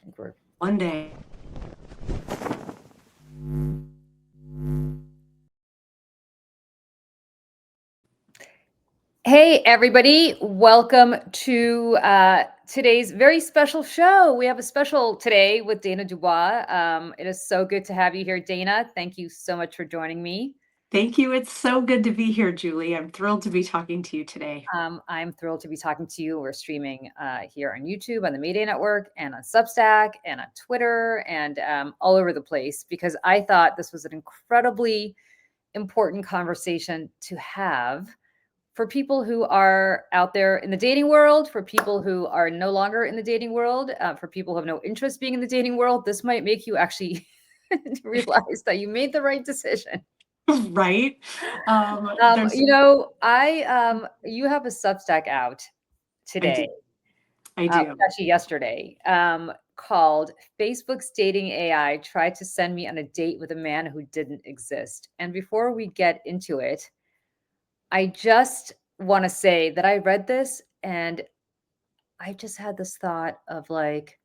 think we're One day. Hey, everybody. Welcome to today's very special show. We have a special today with Dana Dubois. It is so good to have you here, Dana. Thank you so much for joining me. Thank you. It's so good to be here, Julie. I'm thrilled to be talking to you today. I'm thrilled to be talking to you. We're streaming here on YouTube, on the Media Network, and on Substack, and on Twitter, and all over the place because I thought this was an incredibly important conversation to have for people who are out there in the dating world, for people who are no longer in the dating world, for people who have no interest being in the dating world. This might make you actually realize that you made the right decision. Right? There's, You have a Substack out I today, do. I do. actually yesterday, called Facebook's Dating AI Tried to Send Me on a Date with a Man Who Didn't Exist. And before we get into it, I just want to say that I read this and I just had this thought of like,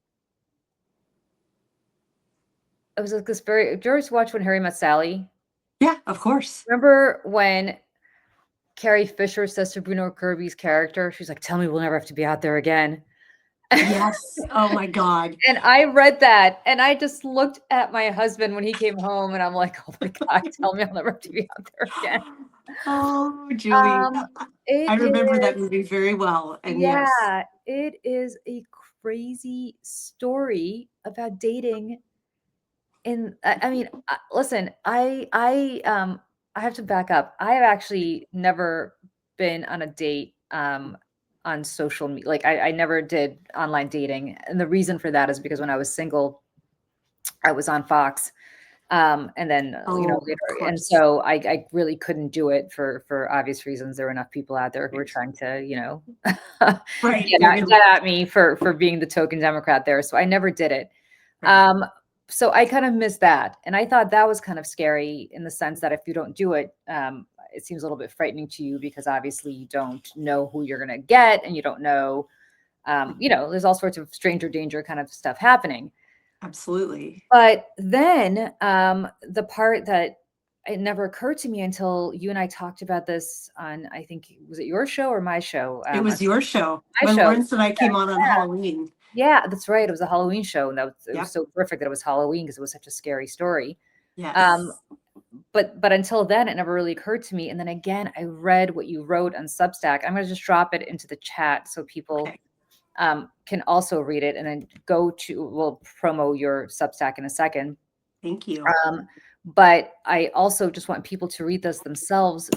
it was like this very, did you ever watch When Harry Met Sally? Yeah, of course. Remember when Carrie Fisher says to Bruno Kirby's character, she's like, tell me we'll never have to be out there again. Yes. Oh my God. And I read that and I just looked at my husband when he came home and I'm like, oh my God, tell me I'll never have to be out there again. Oh, Julie. Um, I it remember that is, movie very well. And yes, yeah, it is a crazy story about dating. And I mean, listen, I have to back up. I have actually never been on a date, on social media. Like I never did online dating. And the reason for that is because when I was single, I was on Fox. And then, oh, of later, and course. so I really couldn't do it for obvious reasons. There were enough people out there who were trying to, Right. get at me for being the token Democrat there. So I never did it. Right. Um, so I kind of missed that. And I thought that was kind of scary in the sense that if you don't do it, it seems a little bit frightening to you because obviously you don't know who you're going to get and you don't know, there's all sorts of stranger danger kind of stuff happening. Absolutely. But then the part that it never occurred to me until you and I talked about this on, I think, was it your show or my show? It was your show My when show. Lawrence and I came on Halloween. Yeah, that's right. It was a Halloween show, and it was Yep. so terrific that it was Halloween because it was such a scary story. Um, Yes. but until then, it never really occurred to me. And then again, I read what you wrote on Substack. I'm going to just drop it into the chat so people Okay. can also read it, and then we'll promo your Substack in a second. Thank you. But I also just want people to read this themselves.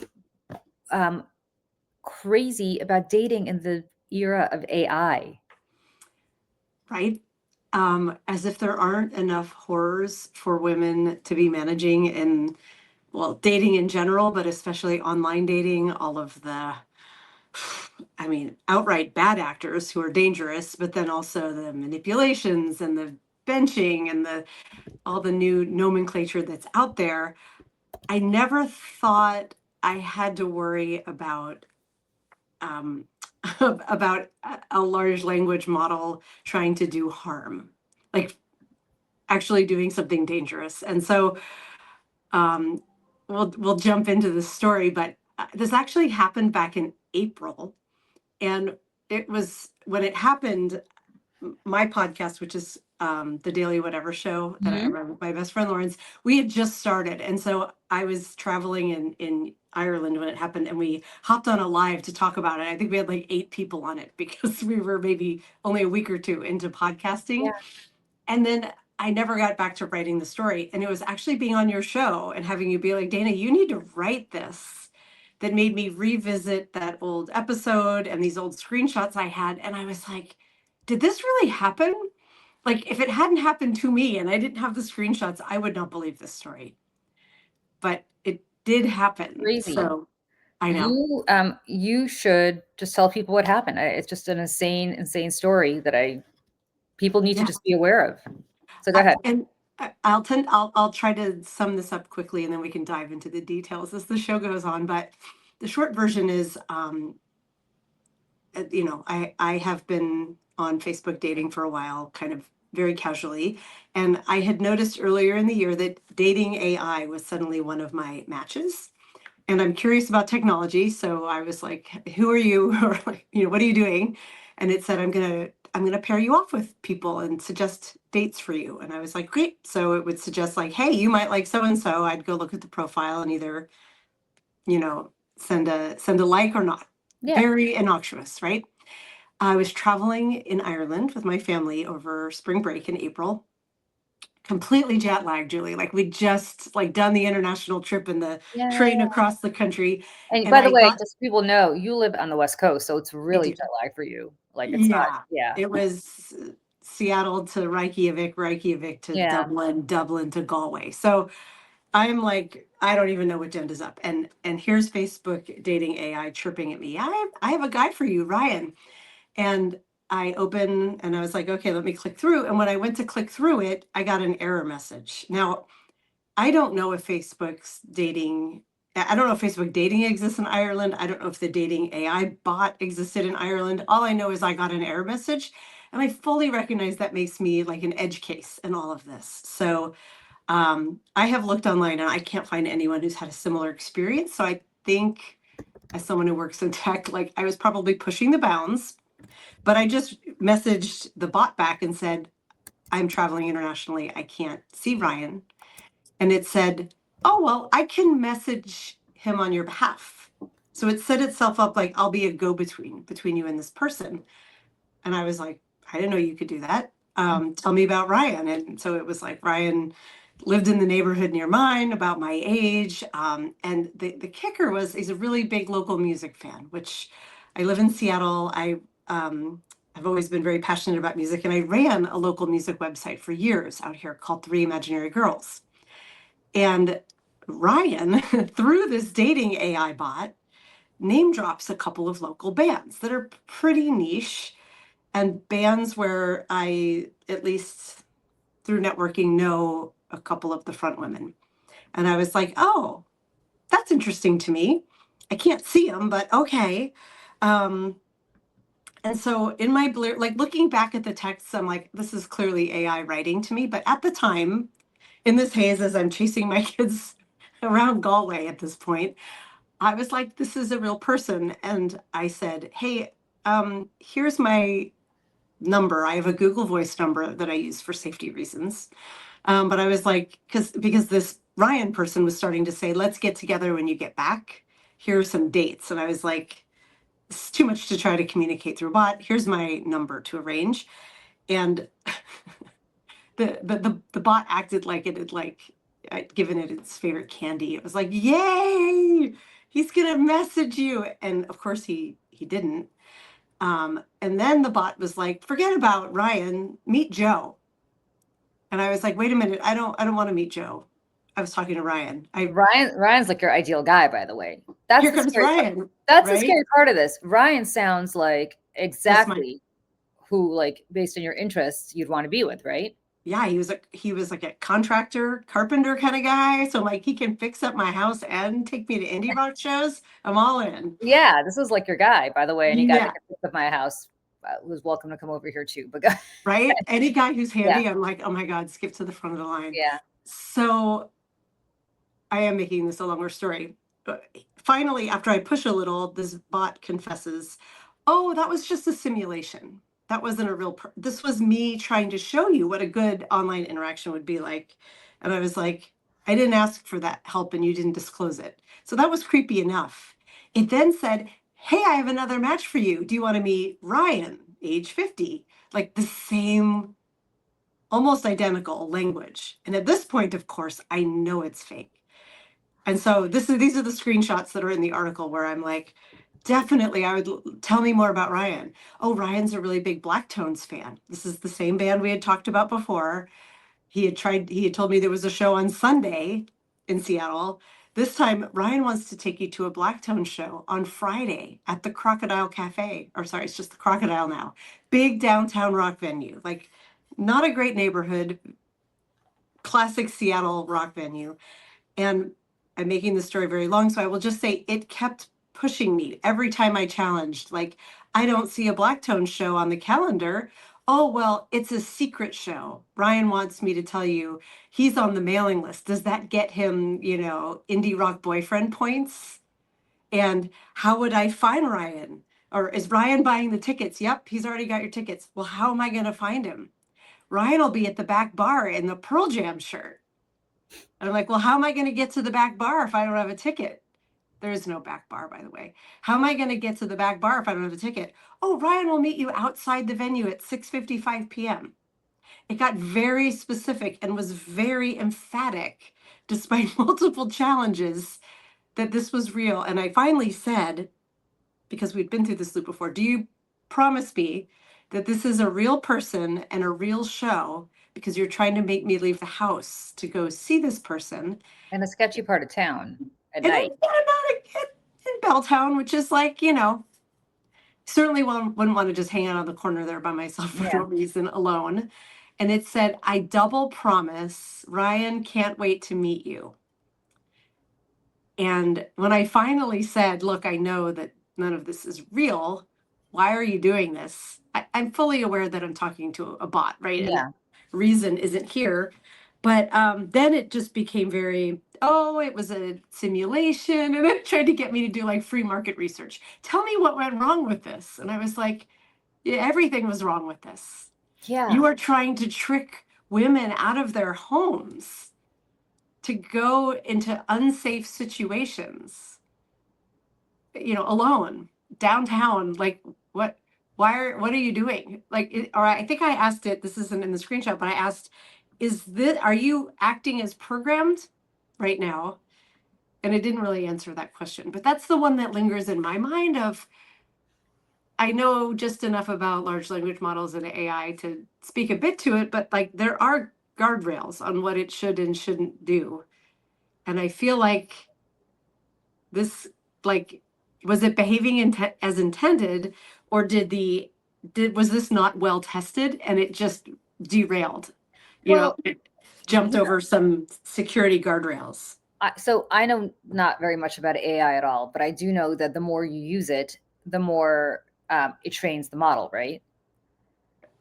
Um, Crazy about dating in the era of AI. Right? As if there aren't enough horrors for women to be managing in, well, dating in general, but especially online dating, all of the, I mean, outright bad actors who are dangerous, but then also the manipulations and the benching and the all the new nomenclature that's out there. I never thought I had to worry um, about a large language model trying to do harm, like actually doing something dangerous. And so um, we'll jump into the story, but this actually happened back in April, and it was when it happened. My podcast, which is the Daily Whatever Show that I Mhm. run with my best friend Lawrence, we had just started, and so I was traveling in Ireland when it happened, and we hopped on a live to talk about it. I think we had like 8 people on it because we were maybe only a week or two into Yeah. podcasting, and then I never got back to writing the story. And it was actually being on your show and having you be like, Dana, you need to write this, that made me revisit that old episode and these old screenshots I had. And I was like, did this really happen? Like, if it hadn't happened to me and I didn't have the screenshots, I would not believe this story. But it did happen. Crazy. So I know. You should just tell people what happened. It's just an insane story that people need to Yeah. just be aware of. So go ahead. And I'll try to sum this up quickly and then we can dive into the details as the show goes on. But the short version is, I have been on Facebook dating for a while, kind of very casually. And I had noticed earlier in the year that dating AI was suddenly one of my matches. And I'm curious about technology. So I was like, who are you? Or like, what are you doing? And it said, I'm gonna pair you off with people and suggest dates for you. And I was like, great. So it would suggest like, hey, you might like so and so. I'd go look at the profile and either, send a like or not. Yeah. Very innocuous, right? I was traveling in Ireland with my family over spring break in April. Completely jet lagged, Julie. Like we just like done the international trip in the Yeah. train across the country. And And by the I way, got, just so people know, you live on the West Coast, so it's I really do. jet lag for you. Like it's not, Yeah, yeah. it was Seattle to Reykjavik, Reykjavik to Yeah. Dublin, Dublin to Galway. So I'm like, I don't even know what end is up. And here's Facebook dating AI chirping at me. I have a guy for you, Ryan. And I open and I was like, okay, let me click through. And when I went to click through it, I got an error message. Now, I don't know if I don't know if Facebook dating exists in Ireland. I don't know if the dating AI bot existed in Ireland. All I know is I got an error message, and I fully recognize that makes me like an edge case in all of this. So I have looked online and I can't find anyone who's had a similar experience. So I think as someone who works in tech, like I was probably pushing the bounds, but I just messaged the bot back and said, I'm traveling internationally. I can't see Ryan. And it said, oh, well, I can message him on your behalf. So it set itself up like I'll be a go-between you and this person. And I was like, I didn't know you could do that. Tell me about Ryan. And so it was like Ryan lived in the neighborhood near mine, about my age. And the kicker was he's a really big local music fan, which I live in Seattle. I've always been very passionate about music, and I ran a local music website for years out here called Three Imaginary Girls. And Ryan, through this dating AI bot, name drops a couple of local bands that are pretty niche and bands where I, at least through networking, know a couple of the front women. And I was like, oh, that's interesting to me. I can't see them, but okay. And so in my blur, like looking back at the texts, I'm like, this is clearly AI writing to me. But at the time, in this haze, as I'm chasing my kids around Galway at this point, I was like, this is a real person. And I said, hey, here's my number. I have a Google Voice number that I use for safety reasons. But I was like, because this Ryan person was starting to say, let's get together when you get back. Here are some dates. And I was like, it's too much to try to communicate through a bot. Here's my number to arrange. And the bot acted like it had like I'd given it its favorite candy. It was like, yay, he's gonna message you. And of course he didn't. And then the bot was like, forget about Ryan, meet Joe. And I was like, wait a minute, I don't want to meet Joe. I was talking to Ryan. Ryan's like your ideal guy, by the way. Here comes Ryan. That's the right? scary part of this. Ryan sounds like That's my exactly who, like, based on your interests, you'd want to be with, right? yeah, he was like a contractor, carpenter kind of guy. So like he can fix up my house and take me to indie rock shows. I'm all in. Yeah, this is like your guy, by the way. Any guy Yeah. that can fix up my house was welcome to come over here too. But Right? Any guy who's handy, Yeah. I'm like, oh my God, skip to the front of the line. yeah, So I am making this a longer story. But finally, after I push a little, this bot confesses, oh, that was just a simulation. That wasn't a real, this was me trying to show you what a good online interaction would be like. And I was like, I didn't ask for that help and you didn't disclose it. So that was creepy enough. It then said, hey, I have another match for you. Do you want to meet Ryan, age 50? Like the same, almost identical language. And at this point, of course, I know it's fake. And so these are the screenshots that are in the article where I'm like, definitely, tell me more about Ryan. Oh, Ryan's a really big Blacktones fan. This is the same band we had talked about before. He had told me there was a show on Sunday in Seattle. This time, Ryan wants to take you to a Blacktones show on Friday at the Crocodile Cafe. Or sorry, it's just the Crocodile now. Big downtown rock venue. Like, not a great neighborhood, classic Seattle rock venue. And I'm making the story very long, so I will just say it kept pushing me every time I challenged. Like, I don't see a Blacktones show on the calendar. Oh, well, it's a secret show. Ryan wants me to tell you he's on the mailing list. Does that get him, indie rock boyfriend points? And how would I find Ryan? Or is Ryan buying the tickets? Yep, he's already got your tickets. Well, how am I going to find him? Ryan will be at the back bar in the Pearl Jam shirt. And I'm like, well, how am I going to get to the back bar if I don't have a ticket? There is no back bar, by the way. How am I going to get to the back bar if I don't have a ticket? Oh, Ryan will meet you outside the venue at 6:55 p.m. It got very specific and was very emphatic, despite multiple challenges, that this was real. And I finally said, because we'd been through this loop before, do you promise me that this is a real person and a real show? Because you're trying to make me leave the house to go see this person. In a sketchy part of town at And night. I'm not in Belltown, which is like, certainly wouldn't want to just hang out on the corner there by myself for no reason alone. And it said, I double promise Ryan can't wait to meet you. And when I finally said, look, I know that none of this is real. Why are you doing this? I'm fully aware that I'm talking to a bot, right? Yeah. And reason isn't here. But then it just became very, it was a simulation. And it tried to get me to do like free market research. Tell me what went wrong with this. And I was like, yeah, everything was wrong with this. Yeah. You are trying to trick women out of their homes to go into unsafe situations, alone, downtown. Like, what are you doing? Or I think I asked it, this isn't in the screenshot, but I asked, are you acting as programmed right now? And it didn't really answer that question, but that's the one that lingers in my mind of, I know just enough about large language models and AI to speak a bit to it, but like there are guardrails on what it should and shouldn't do. And I feel like this, was it behaving as intended, or was this not well tested and it just derailed? It jumped over some security guardrails. So I know not very much about AI at all, but I do know that the more you use it, the more it trains the model, right?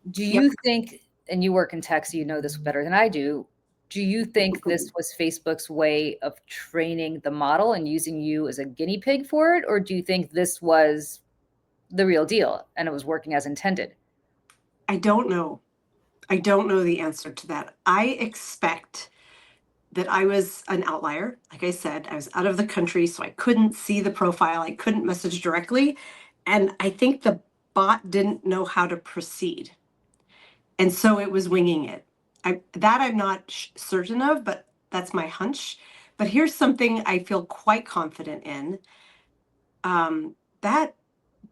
Do you think, and you work in tech, so you know this better than I do you think this was Facebook's way of training the model and using you as a guinea pig for it? Or do you think this was the real deal and it was working as intended? I don't know. I don't know the answer to that. I expect that I was an outlier. Like I said, I was out of the country, so I couldn't see the profile. I couldn't message directly. And I think the bot didn't know how to proceed. And so it was winging it. I'm not certain of, but that's my hunch. But here's something I feel quite confident in. That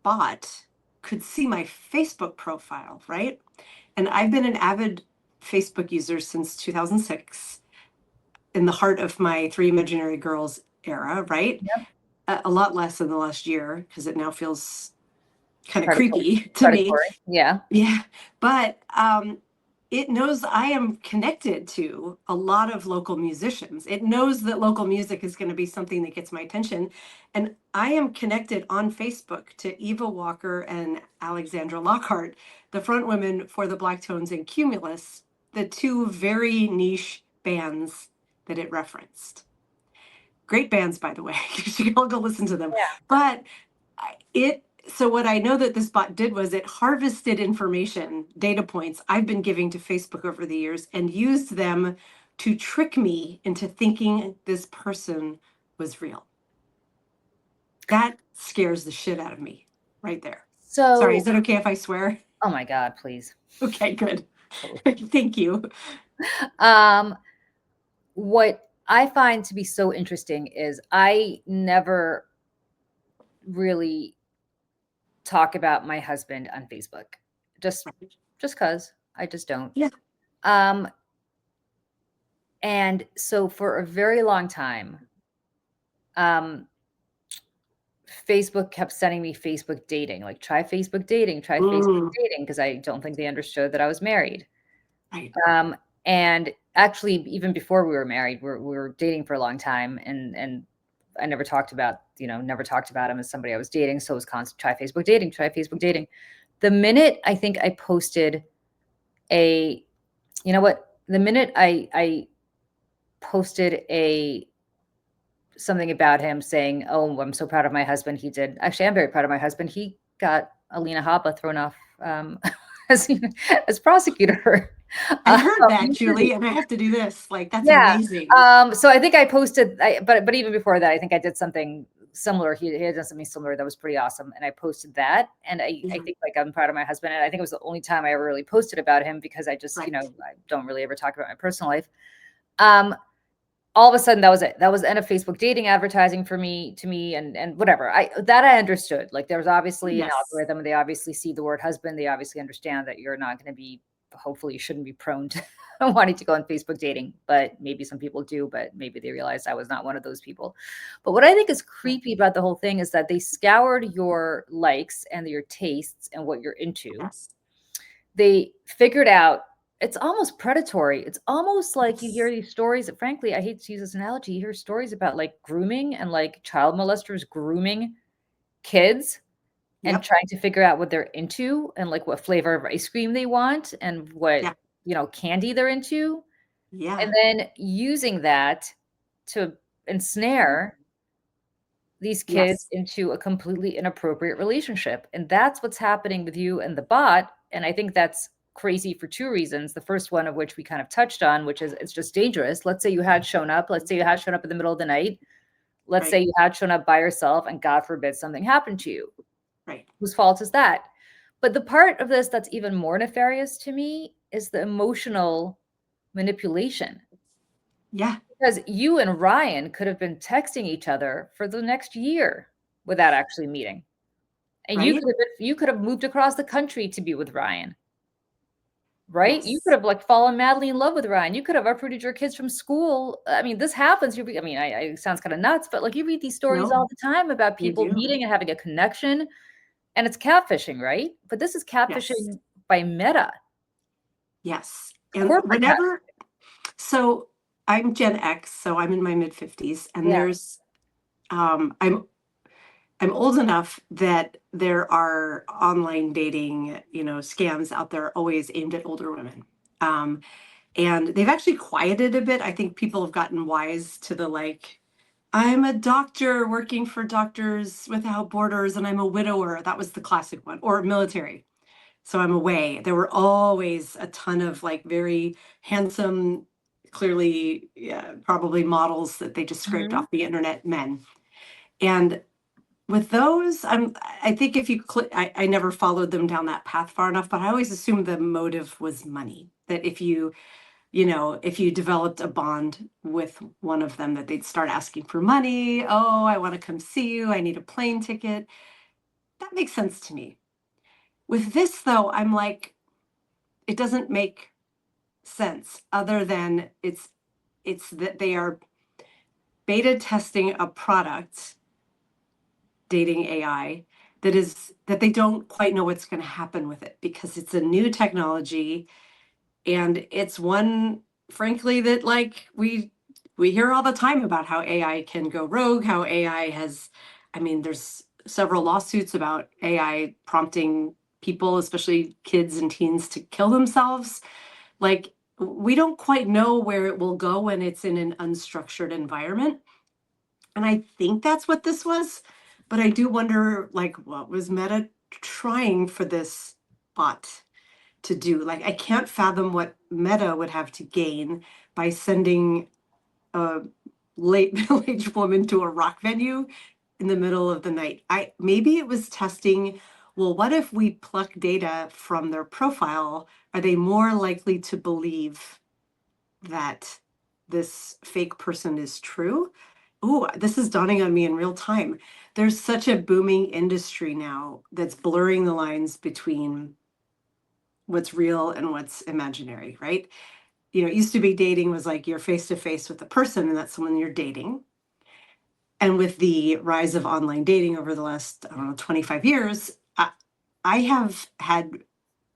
bot could see my Facebook profile, right? And I've been an avid Facebook user since 2006, in the heart of my Three Imaginary Girls era, right? Yep. A lot less in the last year because it now feels kind of creepy to me. Yeah. Yeah. But it knows I am connected to a lot of local musicians. It knows that local music is going to be something that gets my attention. And I am connected on Facebook to Eva Walker and Alexandra Lockhart, the front women for the Black Tones and Cumulus, the two very niche bands that it referenced. Great bands, by the way. You should all go listen to them. Yeah. But so what I know that this bot did was it harvested information, data points I've been giving to Facebook over the years and used them to trick me into thinking this person was real. That scares the shit out of me right there. So, sorry, is it okay if I swear? Oh my God, please. Okay, good. Thank you. What I find to be so interesting is I never really talk about my husband on Facebook. Just cause I just don't. Yeah. And so for a very long time, Facebook kept sending me Facebook dating, like try Facebook dating, Facebook dating, because I don't think they understood that I was married. Right. And actually, even before we were married, we were dating for a long time, and I never talked about him as somebody I was dating. So it was constant, try Facebook dating, try Facebook dating. The minute I think I posted a, you know what, the minute I posted something about him saying, "Oh, I'm so proud of my husband. He did." Actually, I'm very proud of my husband. He got Alina Habba thrown off as as prosecutor. I heard that, You Julie, and I have to do this. Like, that's yeah. amazing. So I think I posted, but even before that, I think I did something similar. He had done something similar that was pretty awesome, and I posted that. And I Yeah, think like I'm proud of my husband, and I think it was the only time I ever really posted about him because I just right. I don't really ever talk about my personal life. Um, all of a sudden that was it. That was the end of Facebook dating advertising for me to me and whatever. I understood. Like there was obviously an Yes. algorithm. They obviously see the word husband. They obviously understand that you're not going to be, hopefully you shouldn't be prone to wanting to go on Facebook dating, but maybe some people do, but maybe they realized I was not one of those people. But what I think is Right. creepy about the whole thing is that they scoured your likes and your tastes and what you're into. Yes. They figured out, it's almost predatory. It's almost like you hear Yes. these stories. Frankly, I hate to use this analogy. You hear stories about like grooming and like child molesters grooming kids and Yep. trying to figure out what they're into and like what flavor of ice cream they want and what, Yeah. candy they're into. And Yeah. then using that to ensnare these kids Yes. into a completely inappropriate relationship. And that's what's happening with you and the bot. And I think that's crazy for two reasons. The first one of which we kind of touched on, which is it's just dangerous. Let's say you had shown up. Let's say you had shown up in the middle of the night. Let's say Right. you had shown up by yourself and God forbid something happened to you. Right. Whose fault is that? But the part of this that's even more nefarious to me is the emotional manipulation. Yeah. Because you and Ryan could have been texting each other for the next year without actually meeting. And Right. you could have moved across the country to be with Ryan, right? You could Yes. have like fallen madly in love with Ryan. You could have uprooted your kids from school. I mean, this happens. It sounds kind of nuts, but like you read these stories No, all the time about you people do. meeting and having a connection, and it's catfishing, right? But this is Yes. catfishing by Meta, Yes. And corporate cat. whenever, so I'm Gen X, so I'm in my mid 50s, and Yeah. there's, um, I'm I'm old enough that there are online dating, scams out there always aimed at older women. Um, and they've actually quieted a bit. I think people have gotten wise to the like, I'm a doctor working for Doctors Without Borders and I'm a widower. That was the classic one, or military. So I'm away. There were always a ton of like very handsome, clearly, yeah, probably models that they just scraped Mhm. off the internet men. And with those, I think if you click, I never followed them down that path far enough, but I always assumed the motive was money. That if you developed a bond with one of them, that they'd start asking for money. Oh, I want to come see you. I need a plane ticket. That makes sense to me. With this, though, I'm like, it doesn't make sense other than it's that they are beta testing a product, dating AI, that they don't quite know what's going to happen with it because it's a new technology, and it's one, frankly, that like we hear all the time about how AI can go rogue, how AI has, I mean, there's several lawsuits about AI prompting people, especially kids and teens, to kill themselves. Like, we don't quite know where it will go when it's in an unstructured environment. And I think that's what this was. But I do wonder, like, what was Meta trying for this bot to do? Like, I can't fathom what Meta would have to gain by sending a late middle-aged woman to a rock venue in the middle of the night. Maybe it was testing, well, what if we pluck data from their profile? Are they more likely to believe that this fake person is true? Oh, this is dawning on me in real time. There's such a booming industry now that's blurring the lines between what's real and what's imaginary, right? It used to be dating was like you're face to face with a person and that's someone you're dating. And with the rise of online dating over the last, I don't know, 25 years, I have had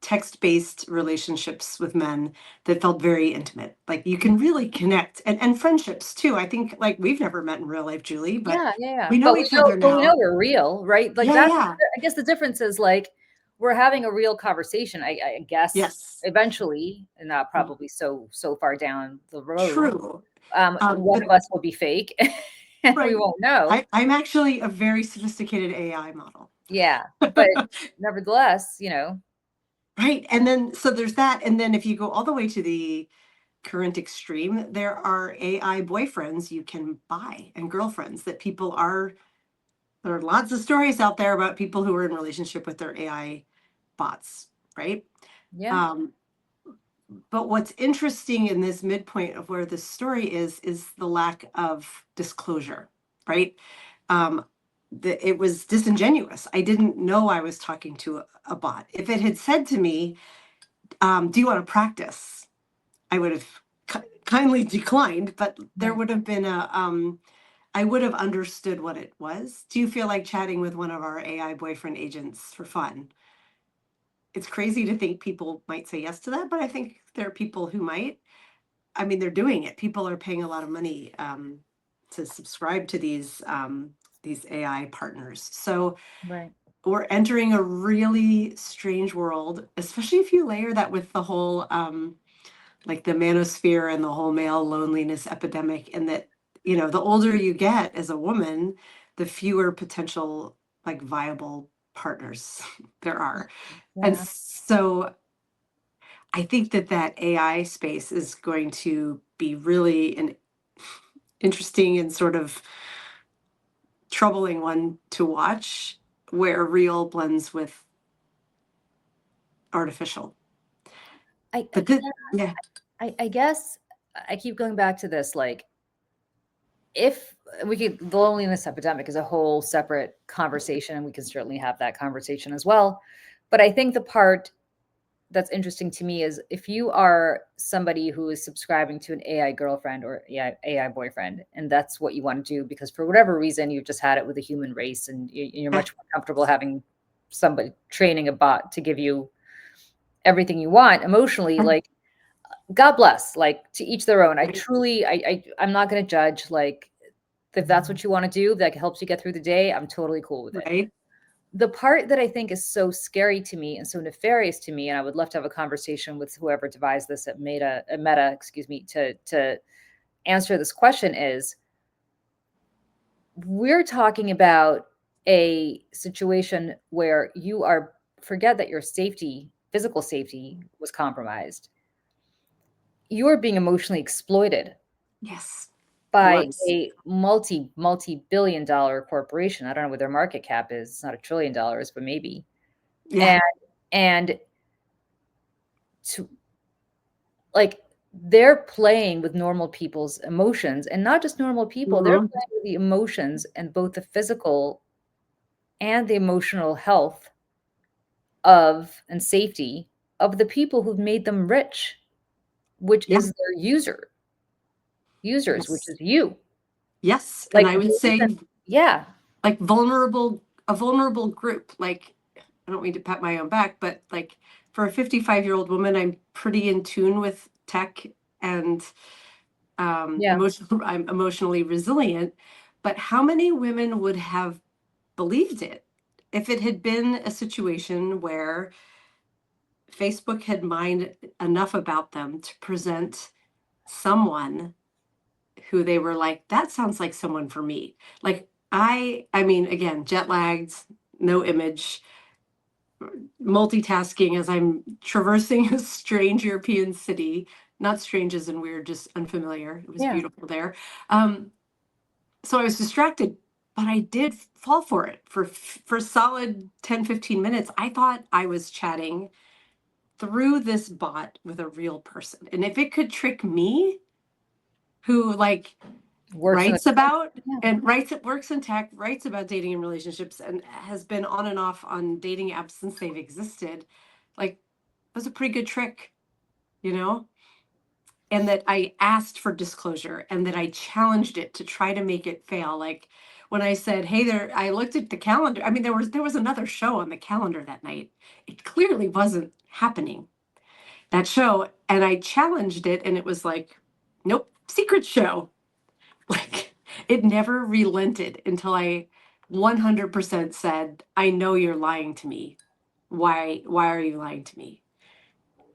text-based relationships with men that felt very intimate. Like you can really connect, and friendships too. I think like we've never met in real life, Julie, but Yeah, yeah, yeah. we know each other But we know now. we're real, right? Like Yeah, that's, yeah, I guess the difference is like we're having a real conversation, I guess, Yes. eventually, and not probably so far down the road. True. One But of us will be fake, and we right. won't know. I'm actually a very sophisticated AI model. Yeah, but nevertheless, Right. And then, so there's that. And then if you go all the way to the current extreme, there are AI boyfriends you can buy and girlfriends that there are lots of stories out there about people who are in relationship with their AI bots, right? yeah, Um, but what's interesting in this midpoint of where this story is the lack of disclosure, right? Um, it was disingenuous. I didn't know I was talking to a bot. If it had said to me, do you want to practice? I would have kindly declined, but there right. would have been I would have understood what it was. Do you feel like chatting with one of our AI boyfriend agents for fun? It's crazy to think people might say yes to that, but I think there are people who might. I mean, they're doing it. People are paying a lot of money to subscribe to these AI partners. So Right. we're entering a really strange world, especially if you layer that with the whole like the manosphere and the whole male loneliness epidemic, and that, the older you get as a woman, the fewer potential like viable partners there are. And Yeah. so I think that AI space is going to be really an interesting and sort of troubling one to watch, where real blends with artificial. But Yeah, yeah. I guess I keep going back to this, like, if we could, the loneliness epidemic is a whole separate conversation, and we can certainly have that conversation as well. But I think the part that's interesting to me is if you are somebody who is subscribing to an AI girlfriend or AI boyfriend, and that's what you want to do because for whatever reason you've just had it with the human race, and you're much more comfortable having somebody training a bot to give you everything you want emotionally, like, God bless, like, to each their own. I truly, I'm not going to judge. Like, if that's what you want to do, that helps you get through the day, I'm totally cool with it. Right. The part that I think is so scary to me and so nefarious to me, and I would love to have a conversation with whoever devised this at Meta, excuse me, to answer this question is, we're talking about a situation where forget that your safety, physical safety was compromised. You're being emotionally exploited Yes. by Was. a multi-billion dollar corporation. I don't know what their market cap is. It's not $1 trillion, but maybe. Yeah. And and to, like, they're playing with normal people's emotions, and not just normal people, they're Mhm. playing with the emotions and both the physical and the emotional health of and safety of the people who've made them rich, which Yeah. is their users, which Yes. is you. Yes. And Like, I would the say reason, yeah, like a vulnerable group. Like, I don't mean to pat my own back, but like for a 55-year-old woman, I'm pretty in tune with tech and yeah. I'm emotionally resilient. But how many women would have believed it if it had been a situation where Facebook had mined enough about them to present someone who they were like, that sounds like someone for me. Like, I mean, again, jet lagged, no image, multitasking as I'm traversing a strange European city. Not strange as in weird, just unfamiliar. It was Yeah. beautiful there. So I was distracted, but I did fall for it for a solid 10, 15 minutes. I thought I was chatting through this bot with a real person. And if it could trick me, who like Works in the, writes about yeah. and works in tech, writes about dating and relationships, and has been on and off on dating apps since they've existed, like, it was a pretty good trick, you know? And that I asked for disclosure and that I challenged it to try to make it fail. Like when I said, "Hey there," I looked at the calendar. I mean, there was another show on the calendar that night. It clearly wasn't happening, that show, and I challenged it, and it was like, "Nope, secret show." Like it never relented until I 100% said, "I know you're lying to me why are you lying to me?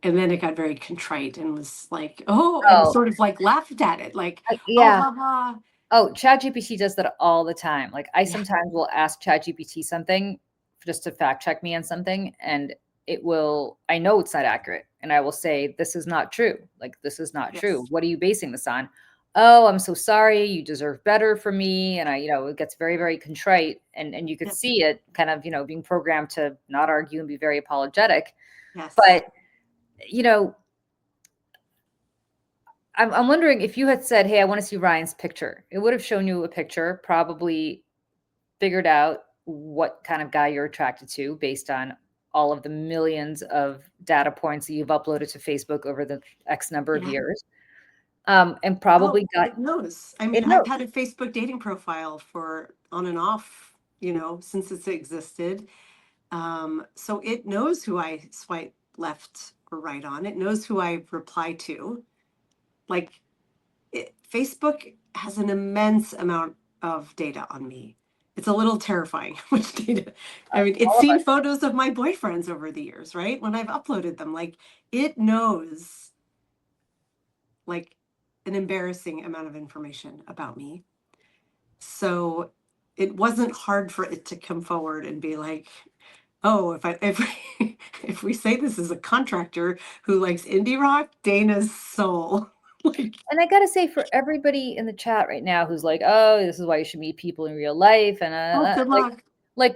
And then it got very contrite and was like, oh, and Oh, sort of like laughed at it, like, oh, yeah. ha ha. Oh, ChatGPT does that all the time. Like I Yeah, sometimes will ask ChatGPT something just to fact check me on something, and I know it's not accurate, and I will say, this is not true. Like, this is not true. yes, What are you basing this on? Oh, I'm so sorry. You deserve better from me. And it gets very, very contrite. And you could yes, see it kind of, being programmed to not argue and be very apologetic. yes. But, you know, I'm wondering if you had said, hey, I want to see Ryan's picture, it would have shown you a picture, probably figured out what kind of guy you're attracted to based on all of the millions of data points that you've uploaded to Facebook over the X number of Yeah. years. And Oh, probably got it knows. I it mean, I've knows. had a Facebook dating profile for on and off, since it's existed. So it knows who I swipe left or right on. It knows who I reply to. Like, Facebook has an immense amount of data on me. It's a little terrifying how much data. I mean, it's All of seen us. photos of my boyfriends over the years, right? When I've uploaded them, like, it knows like an embarrassing amount of information about me. So it wasn't hard for it to come forward and be like, oh, if we say this is a contractor who likes indie rock, Dana's soul. Like, And I gotta say, for everybody in the chat right now who's like, "Oh, this is why you should meet people in real life," and oh, good luck.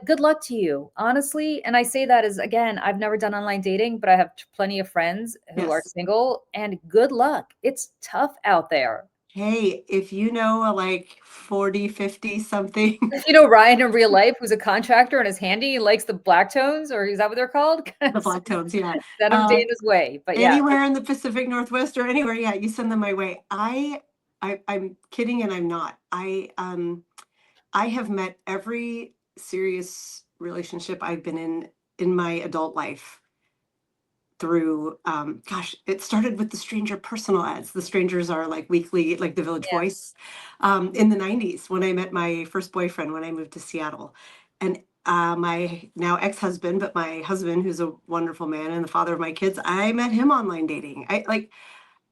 good luck to you, honestly. And I say that as, again, I've never done online dating, but I have plenty of friends who are Yes. single, and good luck. It's tough out there. Hey, if you know a like 40, 50 something, You know Ryan in real life, who's a contractor and is handy, he likes the black tones, or is that what they're called? the black tones, yeah. Send him Dana's way. But yeah, Anywhere in the Pacific Northwest or anywhere, yeah, you send them my way. I'm kidding and I'm not. I have met every serious relationship I've been in my adult life through gosh, it started with the stranger personal ads. The strangers are like weekly, like the Village yeah. Voice, in the 90s when I met my first boyfriend when I moved to Seattle. And my now ex-husband, but my husband, who's a wonderful man and the father of my kids, I met him online dating.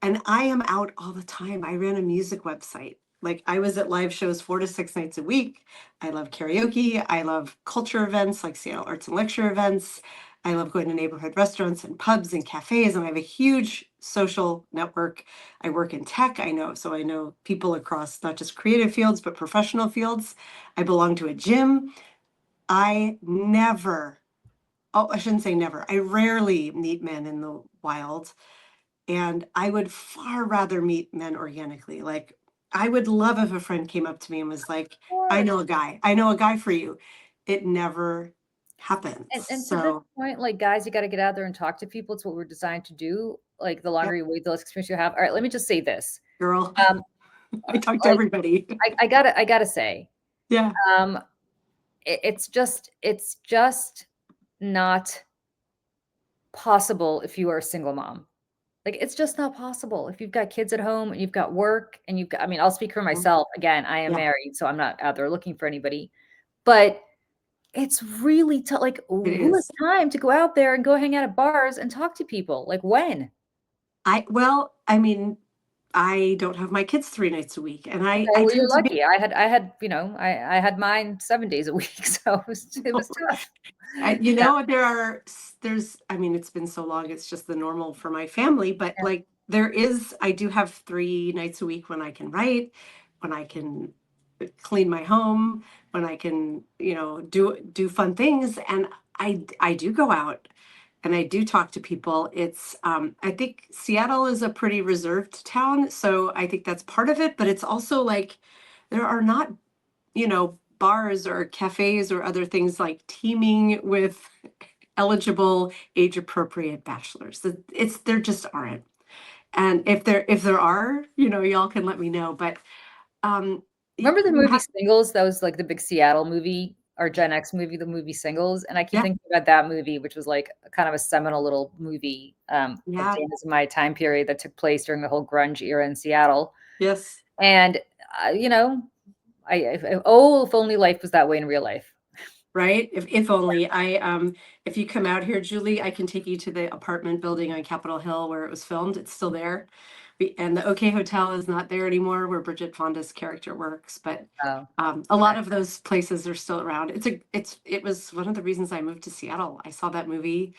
And I am out all the time. I ran a music website. Like, I was at live shows 4 to 6 nights a week. I love karaoke. I love culture events like Seattle Arts and Lecture events. I love going to neighborhood restaurants and pubs and cafes. And I have a huge social network. I work in tech. So I know people across not just creative fields, but professional fields. I belong to a gym. I never, oh, I shouldn't say never. I rarely meet men in the wild. And I would far rather meet men organically. Like, I would love if a friend came up to me and was like, Of course. I know a guy for you. It never And happens. to this So, point, like, guys, you gotta get out there and talk to people. It's what we're designed to do. Like, the longer yep, you wait, the less experience you have. All right, let me just say this. girl, Um, I talk to like, everybody. I gotta say, Yeah. um, it's just not possible if you are a single mom. Like, it's just not possible. If you've got kids at home and you've got work and I mean, I'll speak for myself. Again, I am Yeah, married, so I'm not out there looking for anybody. But it's really tough. Like, it who has is. time to go out there and go hang out at bars and talk to people? Like, when? Well, I mean, I don't have my kids 3 nights a week. And Okay, I well, you're tend to be, lucky. I had mine 7 days a week, so it was tough. Yeah, I mean, it's been so long, it's just the normal for my family, but yeah. like, I do have 3 nights a week when I can write, when I can clean my home, when I can, do fun things. And I do go out and I do talk to people. I think Seattle is a pretty reserved town. So I think that's part of it, but it's also like, there are not bars or cafes or other things like teeming with eligible age appropriate bachelors. There just aren't. And if there are, y'all can let me know. But Remember the you movie have Singles? That was, like, the big Seattle movie, or Gen X movie, the movie Singles, and I keep yeah, thinking about that movie, which was, like, kind of a seminal little movie, of yeah, Dana's and my time period that took place during the whole grunge era in Seattle. yes. And, you know, oh, if only life was that way in real life. right? If only if you come out here, Julie, I can take you to the apartment building on Capitol Hill where it was filmed. It's still there. And the OK Hotel is not there anymore where Bridget Fonda's character works, but Oh, a lot of those places are still around. It was one of the reasons I moved to Seattle. I saw that movie.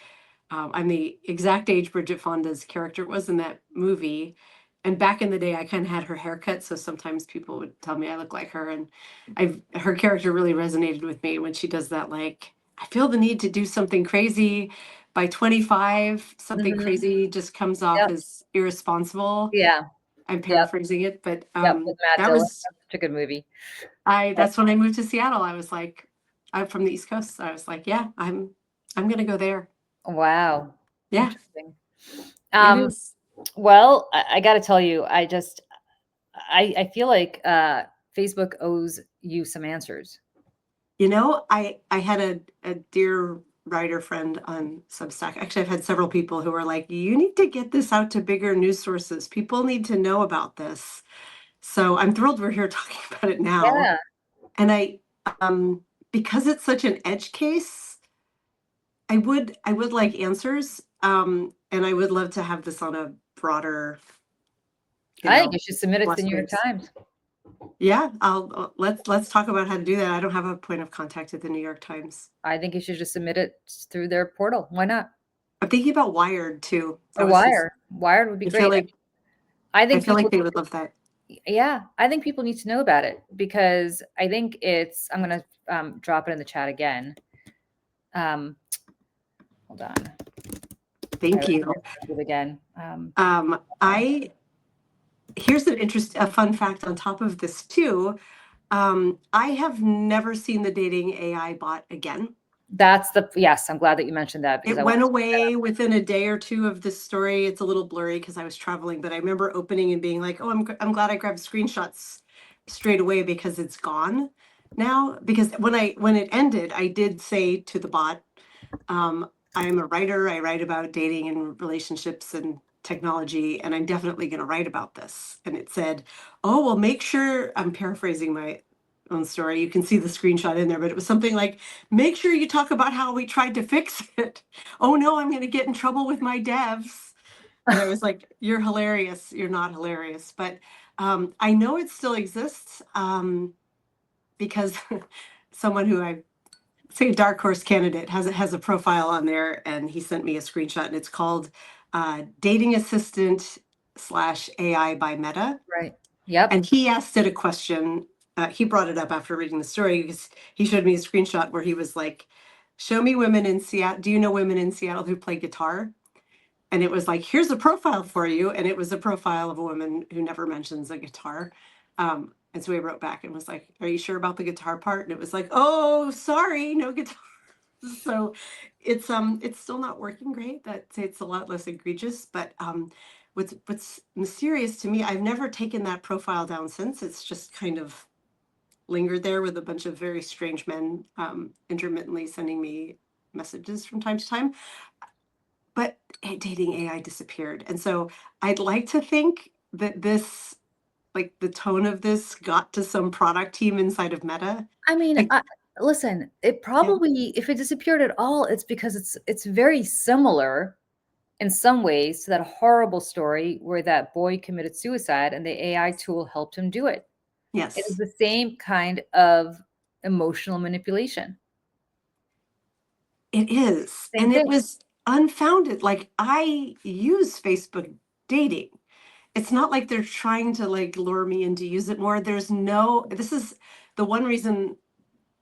I'm the exact age Bridget Fonda's character was in that movie. And back in the day, I kind of had her haircut, so sometimes people would tell me I look like her. And her character really resonated with me when she does that. Like, I feel the need to do something crazy. By 25, something mhm. crazy just comes off Yep. as irresponsible. Yeah. I'm Yep. paraphrasing it, but Yep. With Matt that Dillon. was That's such a good movie. But that's when I moved to Seattle. I was like, I'm from the East Coast. So I was like, yeah, I'm gonna go there. wow. Yeah, Interesting. it Um, is. well, I got to tell you, I feel like Facebook owes you some answers. You know, I had a dear writer friend on Substack. Actually, I've had several people who are like, you need to get this out to bigger news sources. People need to know about this. So I'm thrilled we're here talking about it now. Yeah. And because it's such an edge case, I would like answers. And I would love to have this on a broader, I think you should submit it to the less New York waves. Times. Yeah, let's talk about how to do that. I don't have a point of contact at the New York Times. I think you should just submit it through their portal. Why not? I'm thinking about Wired too. Or That was just, Wire. Wired would be I feel great. like I I think feel like people they would love that. yeah, I think people need to know about it because I think I'm going to drop it in the chat again. Um, hold on. I Thank was you. it again. I Here's a fun fact on top of this too. I have never seen the dating AI bot again. Yes, I'm glad that you mentioned that because It I want went to. away within a day or two of this story. It's a little blurry because I was traveling, but I remember opening and being like, "Oh, I'm glad I grabbed screenshots straight away because it's gone now." Because when it ended, I did say to the bot, I am a writer. I write about dating and relationships and technology, and I'm definitely going to write about this. And it said, "Oh, well, make sure." I'm paraphrasing my own story. You can see the screenshot in there, but it was something like, "Make sure you talk about how we tried to fix it." Oh no, I'm going to get in trouble with my devs. And I was like, "You're hilarious. You're not hilarious." But I know it still exists because someone who I say a dark horse candidate has a profile on there, and he sent me a screenshot, and it's called Dating Assistant slash AI by Meta. Right. Yep. And he asked it a question. He brought it up after reading the story because he showed me a screenshot where he was like, "Show me women in Seattle. Do you know women in Seattle who play guitar?" And it was like, "Here's a profile for you." And it was a profile of a woman who never mentions a guitar. And so he wrote back and was like, "Are you sure about the guitar part?" And it was like, "Oh, sorry, no guitar." So it's still not working great. That say it's a lot less egregious, but what's mysterious to me, I've never taken that profile down since. It's just kind of lingered there with a bunch of very strange men intermittently sending me messages from time to time. But dating AI disappeared. And so I'd like to think that this, like the tone of this got to some product team inside of Meta. I mean, Like, listen, it yeah, probably, if it disappeared at all, it's because it's very similar in some ways to that horrible story where that boy committed suicide and the AI tool helped him do it. It is yes, the same kind of emotional manipulation. it is. Same And it thing. was unfounded. Like, I use Facebook dating. It's not like they're trying to like lure me in to use it more. This is the one reason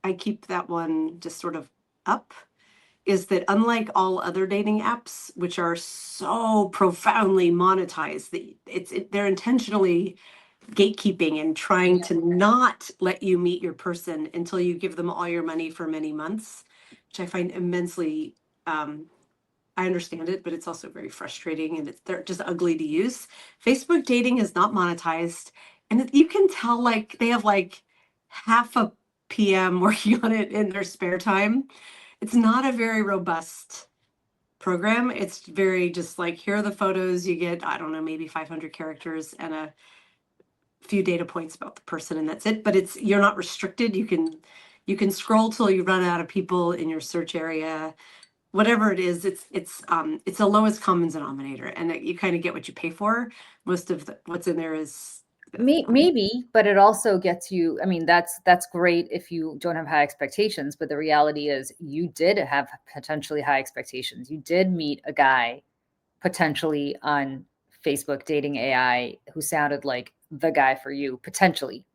I keep that one just sort of up, is that unlike all other dating apps, which are so profoundly monetized, they're intentionally gatekeeping and trying to not let you meet your person until you give them all your money for many months, which I find immensely. I understand it, but it's also very frustrating, and they're just ugly to use. Facebook dating is not monetized, and you can tell like they have like half a PM working on it in their spare time. It's not a very robust program. It's very just like, here are the photos. You get, I don't know, maybe 500 characters and a few data points about the person, and that's it. But you're not restricted. You can scroll till you run out of people in your search area. Whatever it is, it's the lowest common denominator, and you kind of get what you pay for. Most of what's in there is Maybe, but it also gets you. I mean, that's great if you don't have high expectations, but the reality is you did have potentially high expectations. You did meet a guy potentially on Facebook dating AI who sounded like the guy for you, potentially.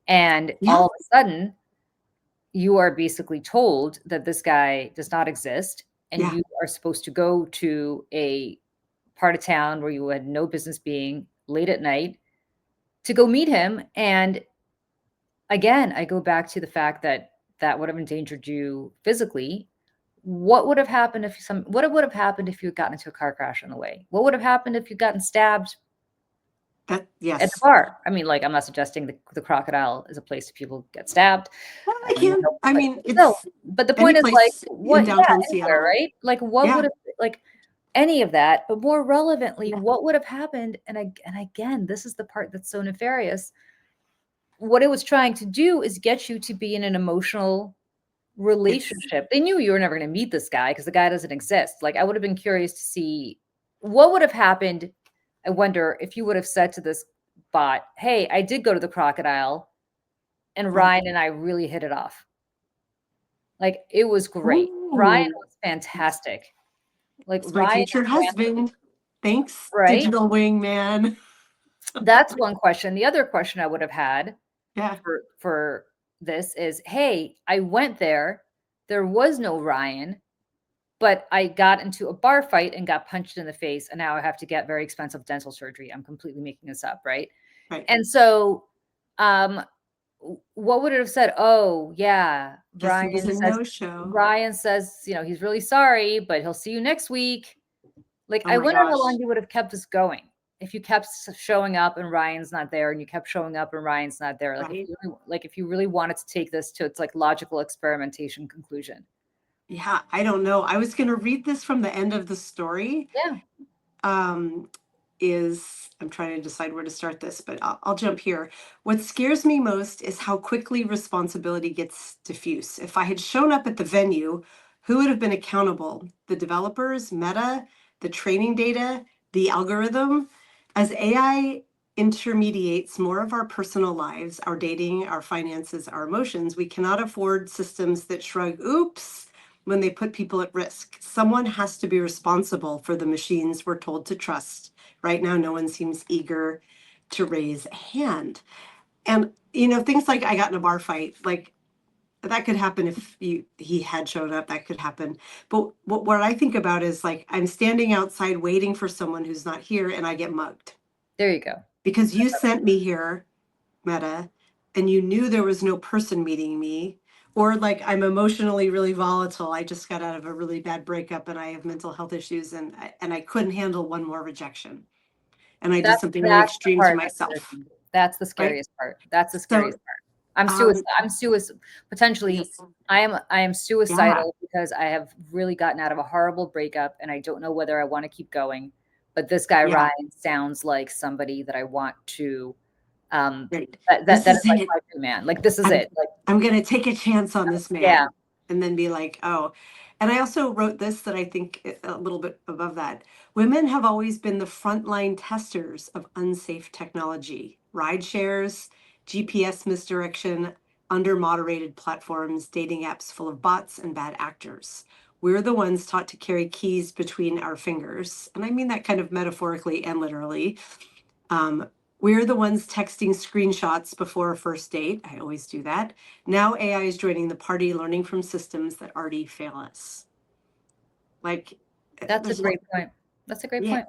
And yeah, all of a sudden, you are basically told that this guy does not exist, and yeah. you are supposed to go to a part of town where you had no business being late at night to go meet him. And again, I go back to the fact that that would have endangered you physically. What would have happened if what would have happened if you had gotten into a car crash on the way? What would have happened if you'd gotten stabbed That at the yes. bar? I mean, like, I'm not suggesting the crocodile is a place people get stabbed. Well, I can. I But mean, still, it's but the any point is, like, place in what, yeah, downtown anywhere, Seattle. right? Like, what would Yeah, have, like, any of that, but more relevantly, yeah. what would have happened? And again, this is the part that's so nefarious. What it was trying to do is get you to be in an emotional It's relationship. They knew you were never going to meet this guy because the guy doesn't exist. Like, I would have been curious to see what would have happened. I wonder if you would have said to this bot, "Hey, I did go to the crocodile, and right. Ryan and I really hit it off. Like, it was great. Ryan Ooh, was fantastic. Like, it's my Ryan future ran, husband. Thanks, right? digital wingman. That's one question. The other question I would have had Yeah, for this is, "Hey, I went there. There was no Ryan, but I got into a bar fight and got punched in the face, and now I have to get very expensive dental surgery." I'm completely making this up, right? right. And so, um, what would it have said? "Oh, yeah, Guess it was a no-show. Ryan says, he's really sorry, but he'll see you next week." Like, Oh I my wonder how long gosh. you would have kept this going if you kept showing up and Ryan's not there, and you kept showing up and Ryan's not there. Right. Like, if you really wanted to take this to its, like, logical experimentation conclusion. Yeah, I don't know. I was going to read this from the end of the story. Yeah. Um, I'm trying to decide where to start this, but I'll jump here. What scares me most is how quickly responsibility gets diffuse. If I had shown up at the venue, who would have been accountable? The developers, Meta, the training data, the algorithm? As AI intermediates more of our personal lives, our dating, our finances, our emotions, we cannot afford systems that shrug, oops, when they put people at risk. Someone has to be responsible for the machines we're told to trust. Right now, no one seems eager to raise a hand. And, things like I got in a bar fight, like that could happen if he had shown up, that could happen. But what I think about is like I'm standing outside waiting for someone who's not here and I get mugged There you go. because you sent me here, Meta, and you knew there was no person meeting me, or like I'm emotionally really volatile. I just got out of a really bad breakup and I have mental health issues, and I couldn't handle one more rejection. And I did something really That's the extreme to part that scares myself, me. That's the right? scariest part. That's the So, scariest part. I'm um, potentially, yes, I am yeah, suicidal because I have really gotten out of a horrible breakup, and I don't know whether I wanna keep going. But this guy, yeah, Ryan, sounds like somebody that I want to, right. that This is is like it. my true man. Like, this is I'm it. Like, I'm gonna take a chance on this yeah, man and then be like, oh. And I also wrote this that I think a little bit above that. Women have always been the frontline testers of unsafe technology, ride shares, GPS misdirection, under moderated platforms, dating apps full of bots and bad actors. We're the ones taught to carry keys between our fingers. And I mean that kind of metaphorically and literally. Um, we're the ones texting screenshots before a first date. I always do that. Now AI is joining the party, learning from systems that already fail us. Like, that's a there's, great point. That's a great yeah, point.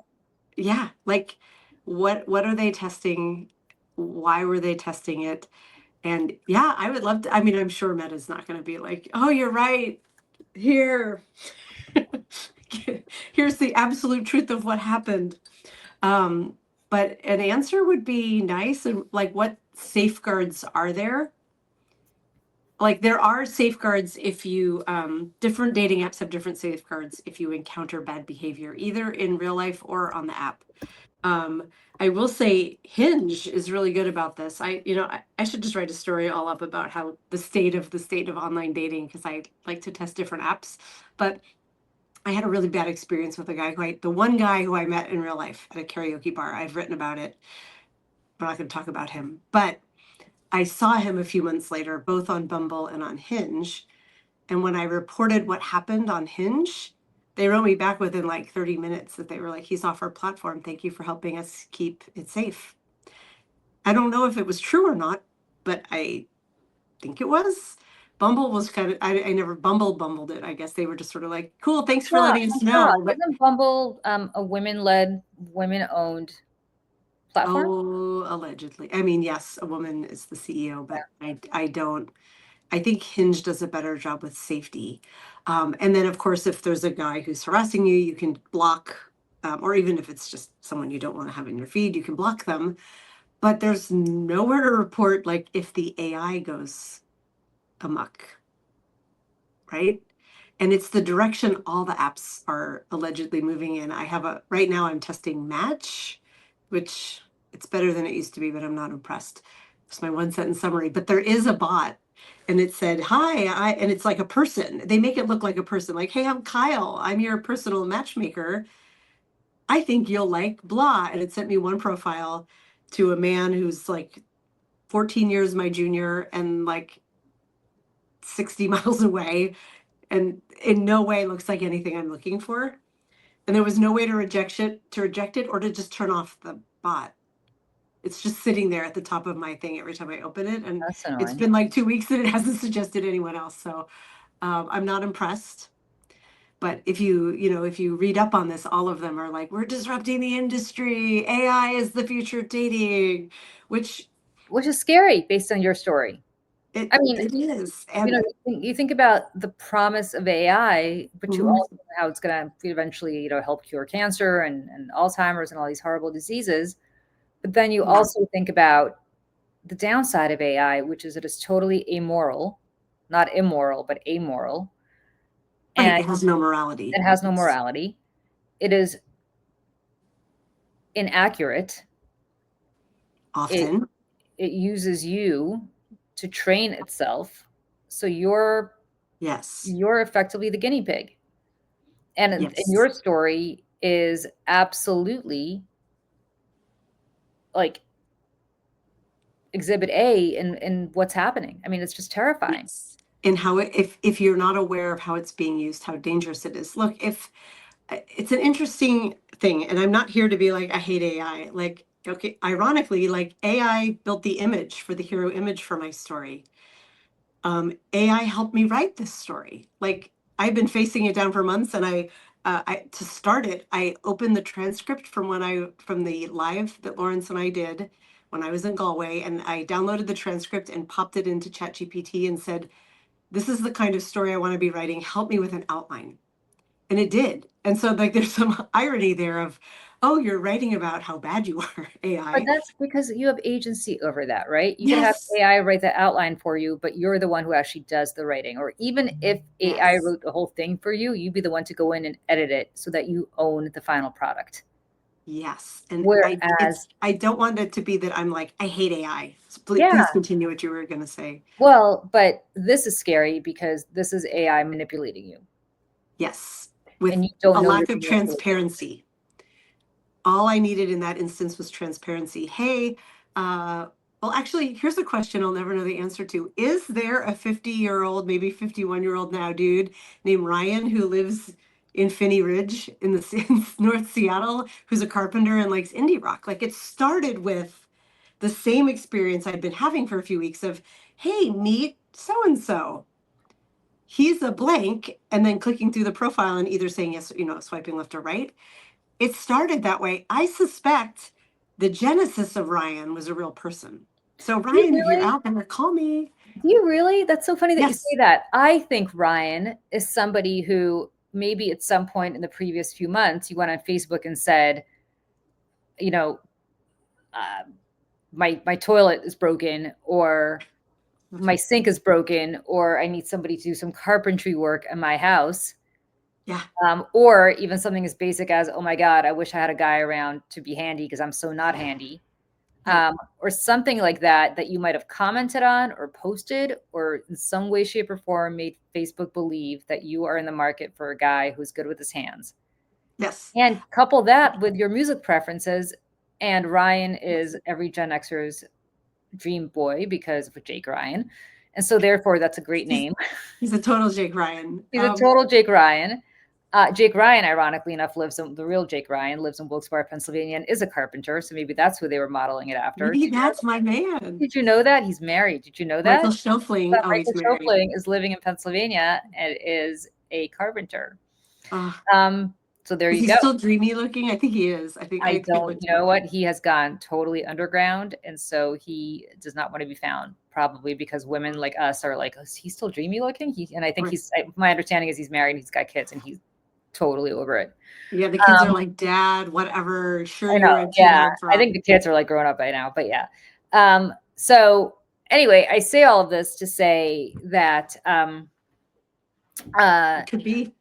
yeah. Like, what are they testing? Why were they testing it? And yeah, I would love to. I mean, I'm sure Meta's not going to be like, oh, you're right. Here, here's the absolute truth of what happened. Um, but an answer would be nice. And like, what safeguards are there? Like, there are safeguards if you, different dating apps have different safeguards if you encounter bad behavior, either in real life or on the app. I will say Hinge is really good about this. I should just write a story all up about how the state of online dating, because I like to test different apps. But I had a really bad experience with the one guy who I met in real life at a karaoke bar. I've written about it. I'm not going to talk about him, but I saw him a few months later, both on Bumble and on Hinge. And when I reported what happened on Hinge, they wrote me back within like 30 minutes that they were like, he's off our platform. Thank you for helping us keep it safe. I don't know if it was true or not, but I think it was. Bumble was kind of, I never bumbled it. I guess they were just sort of like, cool, thanks for Yeah, letting us I'm sure. know. But Isn't Bumble a women-led, women-owned platform? oh, allegedly. I mean, yes, a woman is the CEO, but I don't, I think Hinge does a better job with safety. And then, of course, if there's a guy who's harassing you, you can block, or even if it's just someone you don't want to have in your feed, you can block them. But there's nowhere to report, like, if the AI goes amok, right? And it's the direction all the apps are allegedly moving in. Right now I'm testing Match, which it's better than it used to be, but I'm not impressed. It's my one sentence summary. But there is a bot and it said, hi, and it's like a person. They make it look like a person, like, hey, I'm Kyle. I'm your personal matchmaker. I think you'll like blah. And it sent me one profile to a man who's like 14 years my junior and like 60 miles away, and in no way looks like anything I'm looking for. And there was no way to reject it or to just turn off the bot. It's just sitting there at the top of my thing every time I open it. And That's it's annoying. been like 2 weeks and it hasn't suggested anyone else. So I'm not impressed. But if you read up on this, all of them are like, we're disrupting the industry. AI is the future of dating, which Which is scary based on your story. I mean, it is. you know, And you think about the promise of AI, but you mhm, also know how it's going to eventually, help cure cancer and Alzheimer's and all these horrible diseases. But then you yeah, also think about the downside of AI, which is it is totally amoral, not immoral, but amoral, right. and It has no morality. it has no morality. It is inaccurate. It Often. it uses you to train itself, so Yes. you're effectively the guinea pig. And Yes. your story is absolutely like exhibit A in what's happening. I mean, it's just terrifying. Yes. And how if you're not aware of how it's being used, how dangerous it is. Look, if it's an interesting thing, and I'm not here to be like, I hate AI. Like, okay, ironically, like AI built the image for the hero image for my story. AI helped me write this story. Like, I've been facing it down for months, and I to start it, I opened the transcript from the live that Lawrence and I did when I was in Galway, and I downloaded the transcript and popped it into ChatGPT and said, this is the kind of story I want to be writing. Help me with an outline. And it did. And so like there's some irony there of, oh, you're writing about how bad you are, But AI. that's because you have agency over that, right? You could have Yes. AI write the outline for you, but you're the one who actually does the writing. Or even if AI Yes. wrote the whole thing for you, you'd be the one to go in and edit it so that you own the final product. Yes. And Whereas, I don't want it to be that I'm like, I hate AI. So please yeah, continue what you were going to say. well, but this is scary because this is AI manipulating you Yes. and With you don't a know you're lack of being manipulated. transparency. All I needed in that instance was transparency. Hey, well, actually, here's a question I'll never know the answer to. Is there a 50-year-old, maybe 51-year-old now dude named Ryan who lives in Finney Ridge in in North Seattle, who's a carpenter and likes indie rock? Like, it started with the same experience I'd been having for a few weeks of, hey, meet so and so. He's a blank, and then clicking through the profile and either saying yes, swiping left or right. It started that way. I suspect the genesis of Ryan was a real person. So Do you Ryan, if you're really? out there, call me. Do you really? That's so funny that you say Yes. that. I think Ryan is somebody who maybe at some point in the previous few months, you went on Facebook and said, you know, uh, my toilet is broken, or my sink is broken, or I need somebody to do some carpentry work in my house. Yeah. Or even something as basic as, oh my God, I wish I had a guy around to be handy because I'm so not handy. Right. Or something like that, that you might have commented on or posted, or in some way, shape, or form made Facebook believe that you are in the market for a guy who's good with his hands. Yes. And couple that with your music preferences, and Ryan is every Gen Xer's dream boy because of Jake Ryan. And so therefore that's a great He's, name. he's a total Jake Ryan. He's a total Jake Ryan. Jake Ryan, ironically enough, the real Jake Ryan lives in Wilkes-Barre, Pennsylvania, and is a carpenter. So maybe that's who they were modeling it after. Maybe that's my man. Did you know that? He's married. Did you know that? Michael Schofling. That Oh, he's Michael married. Schofling is living in Pennsylvania and is a carpenter. Uh, Um, so there is you he go. still dreamy looking? I think he is. I I think it don't looks know what he has gone totally underground, and so he does not want to be found. Probably because women like us are like, oh, is he still dreamy looking? And I think right. My understanding is he's married, and he's got kids, and he's totally over it. Yeah, the kids are Um, like, Dad, whatever. Sure, I know, you're a yeah. teenage I rock. think the kids are like grown up by now, but yeah. So anyway, I say all of this to say that It could be.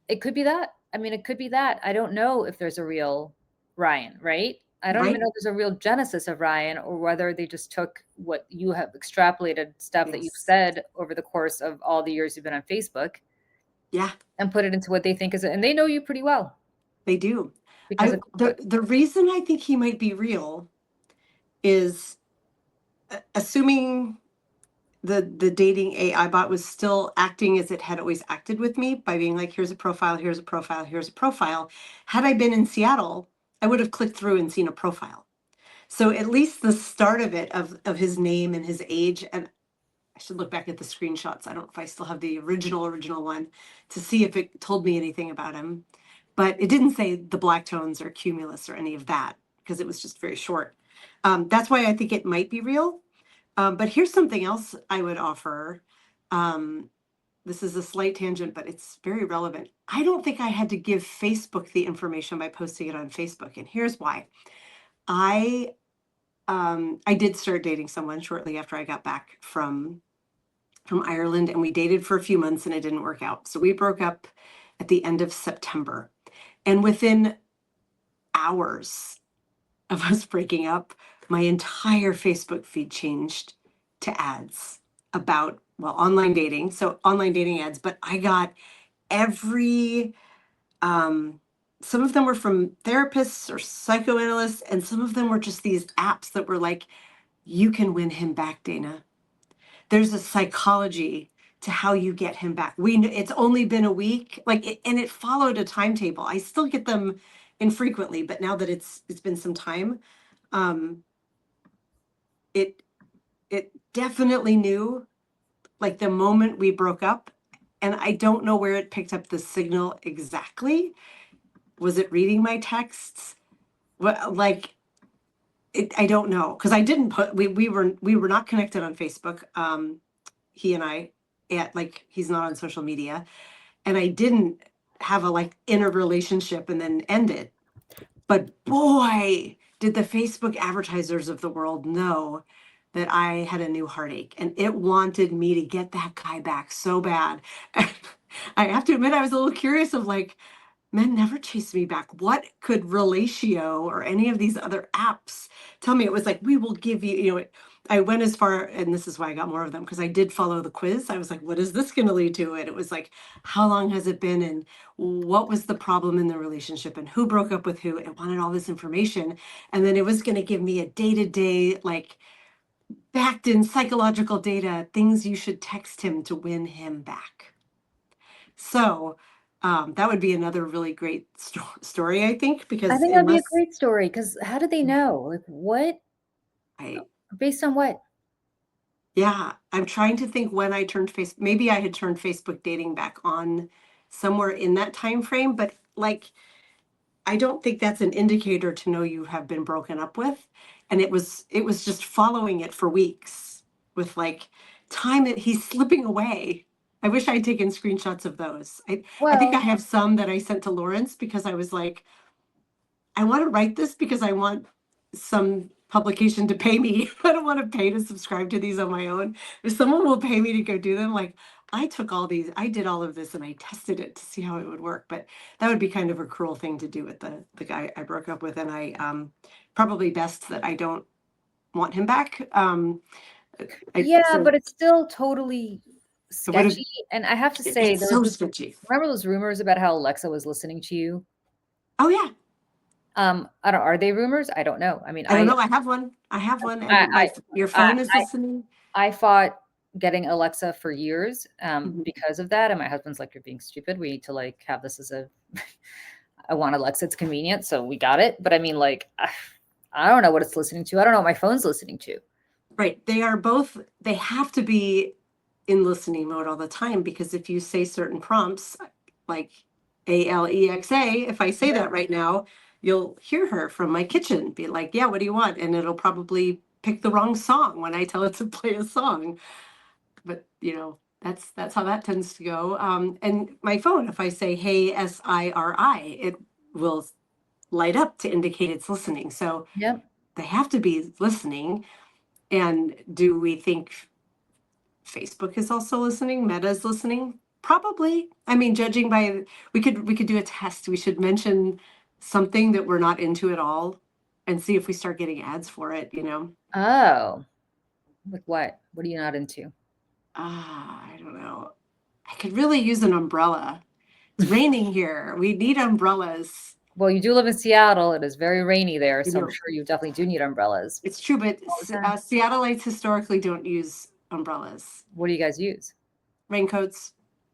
it could be that. I mean, it could be that. I don't know if there's a real Ryan, right? I don't even Right? know if there's a real genesis of Ryan, or whether they just took what you have extrapolated stuff that you've Yes. said over the course of all the years you've been on Facebook Yeah, and put it into what they think is it. And they know you pretty well they do. because of Facebook. The reason I think he might be real is assuming the dating AI bot was still acting as it had always acted with me by being like, here's a profile, here's a profile, here's a profile. Had I been in Seattle, I would have clicked through and seen a profile. So at least the start of it, of his name and his age, and I should look back at the screenshots. I don't know if I still have the original one to see if it told me anything about him. But it didn't say the black tones or cumulus or any of that because it was just very short. That's why I think it might be real. But here's something else I would offer. Um, this is a slight tangent, but it's very relevant. I don't think I had to give Facebook the information by posting it on Facebook, and here's why. I I did start dating someone shortly after I got back from Ireland, and we dated for a few months and it didn't work out. So we broke up at the end of September. And within hours of us breaking up, my entire Facebook feed changed to ads about, well, online dating. So online dating ads, but I got every, some of them were from therapists or psychoanalysts, and some of them were just these apps that were like, you can win him back, Dana. There's a psychology to how you get him back. It's only been a week, and it followed a timetable. I still get them infrequently, but now that it's been some time, um, it it definitely knew like the moment we broke up, and I don't know where it picked up the signal exactly. Was it reading my texts? What like I don't know because I didn't put we were not connected on Facebook. He and I at like he's not on social media, and I didn't have a like inner relationship and then end it. But boy, did the Facebook advertisers of the world know that I had a new heartache and it wanted me to get that guy back so bad. I have to admit, I was a little curious of like, men never chased me back. What could Relatio or any of these other apps tell me? It was like, we will give you, I went as far, and this is why I got more of them, because I did follow the quiz. I was like, what is this going to lead to? And it was like, how long has it been? And what was the problem in the relationship? And who broke up with who? It wanted all this information. And then it was going to give me a day-to-day, like backed in psychological data, things you should text him to win him back. So that would be another really great story, I think, I because think that'd be a unless great story, because how did they know? Like, what? I, Based on what? yeah, I'm trying to think when I turned maybe I had turned Facebook dating back on somewhere in that time frame, but like I don't think that's an indicator to know you have been broken up with. And it was just following it for weeks with like time that he's slipping away. I wish I'd taken screenshots of those. I think I Well, have some that I sent to Lawrence because I was like, I want to write this because I want some publication to pay me. I don't want to pay to subscribe to these on my own. If someone will pay me to go do them, like I did all of this and I tested it to see how it would work, but that would be kind of a cruel thing to do with the guy I broke up with. And probably best that I don't want him back. Yeah, So but it's still totally it would have, sketchy. And I have to say, it's there was so this, sketchy. remember those rumors about how Alexa was listening to you? Oh yeah. I don't, are they rumors? I don't know. I mean, I don't know. I have one. And I, your I, phone is listening. I fought getting Alexa for years Mhm. because of that. And my husband's like, you're being stupid. We need to like have this as a, I want Alexa. It's convenient. So we got it. But I mean, like, I don't know what it's listening to. I don't know what my phone's listening to. Right. They have to be in listening mode all the time, because if you say certain prompts like Alexa, if I say Yeah. that right now, you'll hear her from my kitchen be like, yeah, what do you want? And it'll probably pick the wrong song when I tell it to play a song. But that's how that tends to go. And my phone, if I say, hey, SIRI, it will light up to indicate it's listening. So Yep. they have to be listening. And do we think Facebook is also listening? Meta is listening? Probably. I mean, judging by, we could do a test. We should mention something that we're not into at all and see if we start getting ads for it, Oh, like what? What are you not into? I don't know. I could really use an umbrella. It's raining here. We need umbrellas. Well, you do live in Seattle. It is very rainy there. You So I'm know, sure you definitely do need umbrellas it's true, but all the time. Seattleites historically don't use umbrellas. What do you guys use? Raincoats,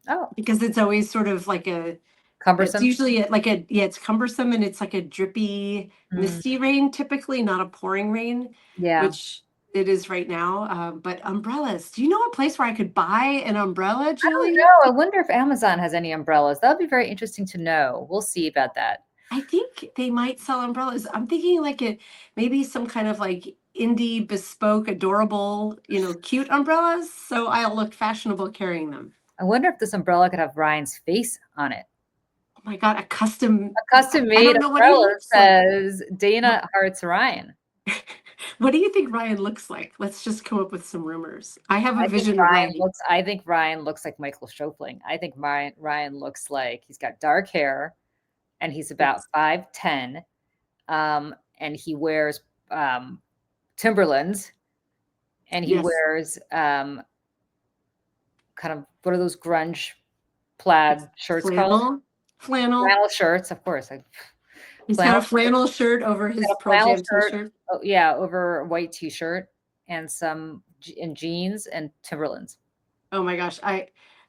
Oh, because it's always sort of like it's cumbersome. usually yeah, it's cumbersome, and it's like a drippy, Mm, misty rain, typically, not a pouring rain, yeah. which it is right now. But umbrellas, do you know a place where I could buy an umbrella, I don't Julie? know. I wonder if Amazon has any umbrellas. That would be very interesting to know. We'll see about that. I think they might sell umbrellas. I'm thinking like maybe some kind of like indie, bespoke, adorable, cute umbrellas. So I'll look fashionable carrying them. I wonder if this umbrella could have Ryan's face on it. Oh my God, a custom. A custom I made don't know what he umbrella looks like. says Dana Hearts Ryan. What do you think Ryan looks like? Let's just come up with some rumors. I have a vision of Ryan. I think Ryan looks like Michael Schofling. I think Ryan looks like he's got dark hair and he's about Yes. 5'10". And he wears Timberlands and he Yes. wears kind of what are those grunge plaid shirts called? Flannel. Flannel. Flannel shirts, of course. Like He's got flannel a flannel shirt over got his a Pearl flannel Jam shirt, t-shirt. oh, yeah, over a white t-shirt and and jeans and Timberlands. Oh my gosh.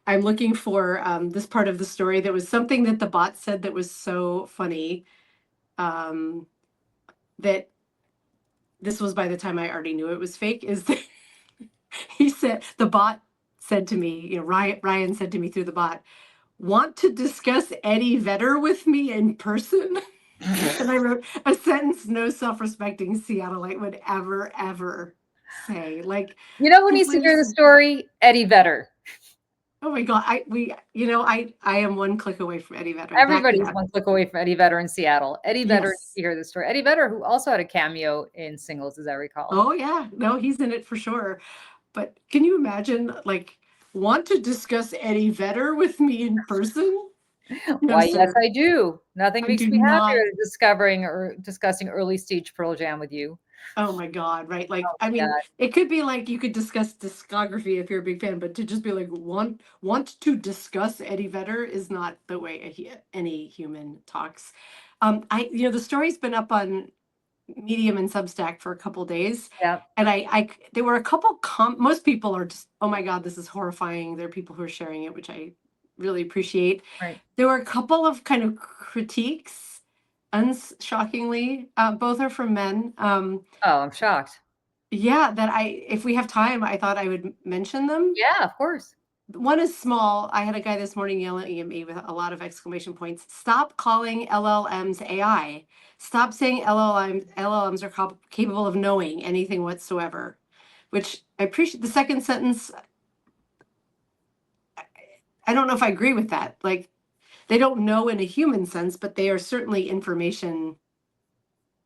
I'm looking for this part of the story. That was something that the bot said that was so funny. That this was by the time I already knew it was fake. Is that the bot said to me, Ryan said to me through the bot, want to discuss Eddie Vedder with me in person? And I wrote a sentence no self-respecting Seattleite would ever say. Like, You know who he needs to hear the lives. story? Eddie Vedder. Oh my God. I am one click away from Eddie Vedder. That, Everybody's yeah. one click away from Eddie Vedder in Seattle. Eddie Vedder needs Yes. to hear the story. Eddie Vedder, who also had a cameo in Singles, as I recall. Oh yeah. No, he's in it for sure. But can you imagine, like, want to discuss Eddie Vedder with me in person? No, Why, yes, sir. I do. Nothing I makes do me happier not. than discovering or discussing early stage Pearl Jam with you. Oh my God, right? Like, Oh I my mean, God. it could be like you could discuss discography if you're a big fan, but to just be like want to discuss Eddie Vedder is not the way any human talks. The story's been up on Medium and Substack for a couple days, Yeah, and there were a couple most people are just, oh my God, this is horrifying. There are people who are sharing it, which I really appreciate. right. There were a couple of kind of critiques, shockingly. Both are from men. Oh, I'm shocked. Yeah, if we have time, I thought I would mention them. Yeah, of course. One is small. I had a guy this morning yelling at me with a lot of exclamation points. Stop calling LLMs AI. Stop saying LLMs are capable of knowing anything whatsoever, which I appreciate. The second sentence, I don't know if I agree with that. Like, they don't know in a human sense, but they are certainly information